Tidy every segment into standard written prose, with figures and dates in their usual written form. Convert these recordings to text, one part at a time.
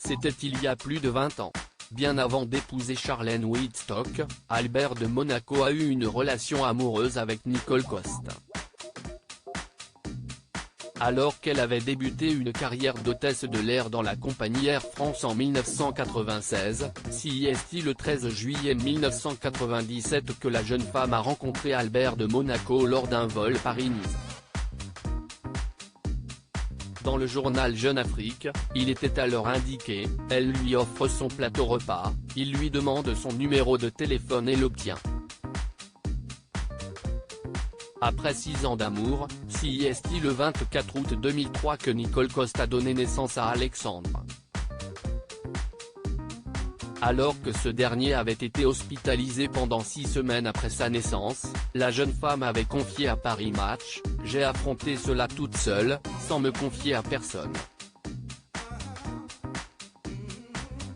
C'était il y a plus de 20 ans. Bien avant d'épouser Charlène Whitstock, Albert de Monaco a eu une relation amoureuse avec Nicole Coste. Alors qu'elle avait débuté une carrière d'hôtesse de l'air dans la compagnie Air France en 1996, c'est le 13 juillet 1997 que la jeune femme a rencontré Albert de Monaco lors d'un vol Paris-Nice. Dans le journal Jeune Afrique, il était alors indiqué, elle lui offre son plateau repas, il lui demande son numéro de téléphone et l'obtient. Après 6 ans d'amour, c'est le 24 août 2003 que Nicole Coste a donné naissance à Alexandre. Alors que ce dernier avait été hospitalisé pendant 6 semaines après sa naissance, la jeune femme avait confié à Paris Match, « J'ai affronté cela toute seule, sans me confier à personne ».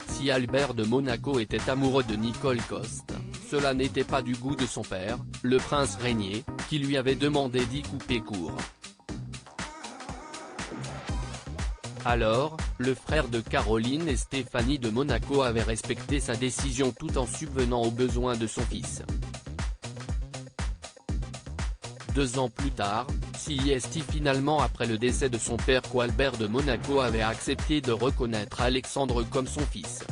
Si Albert de Monaco était amoureux de Nicole Coste, cela n'était pas du goût de son père, le prince Régnier, qui lui avait demandé d'y couper court. Alors, le frère de Caroline et Stéphanie de Monaco avait respecté sa décision tout en subvenant aux besoins de son fils. 2 ans plus tard, finalement après le décès de son père qu'Albert de Monaco avait accepté de reconnaître Alexandre comme son fils.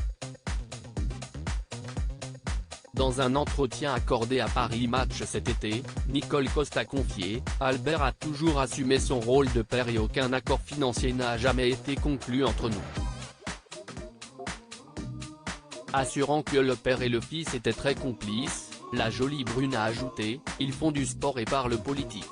Dans un entretien accordé à Paris Match cet été, Nicole Coste a confié, « Albert a toujours assumé son rôle de père et aucun accord financier n'a jamais été conclu entre nous. » Assurant que le père et le fils étaient très complices, la jolie brune a ajouté, « Ils font du sport et parlent politique. »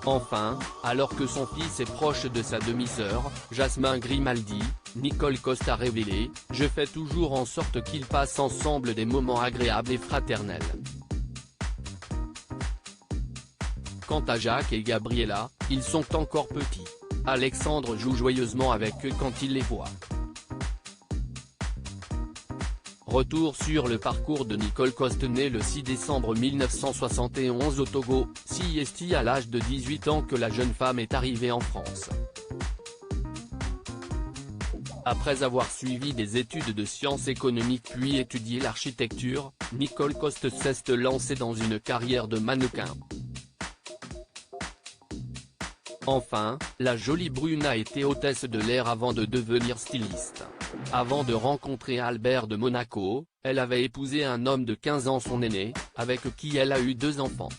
Enfin, alors que son fils est proche de sa demi-sœur, Jasmin Grimaldi, Nicole Coste a révélé, « Je fais toujours en sorte qu'ils passent ensemble des moments agréables et fraternels. » Quant à Jacques et Gabriella, ils sont encore petits. Alexandre joue joyeusement avec eux quand il les voit. Retour sur le parcours de Nicole Coste née le 6 décembre 1971 au Togo, c'est à l'âge de 18 ans que la jeune femme est arrivée en France. Après avoir suivi des études de sciences économiques puis étudié l'architecture, Nicole Coste s'est lancée dans une carrière de mannequin. Enfin, la jolie brune a été hôtesse de l'air avant de devenir styliste. Avant de rencontrer Albert de Monaco, elle avait épousé un homme de 15 ans son aîné, avec qui elle a eu 2 enfants.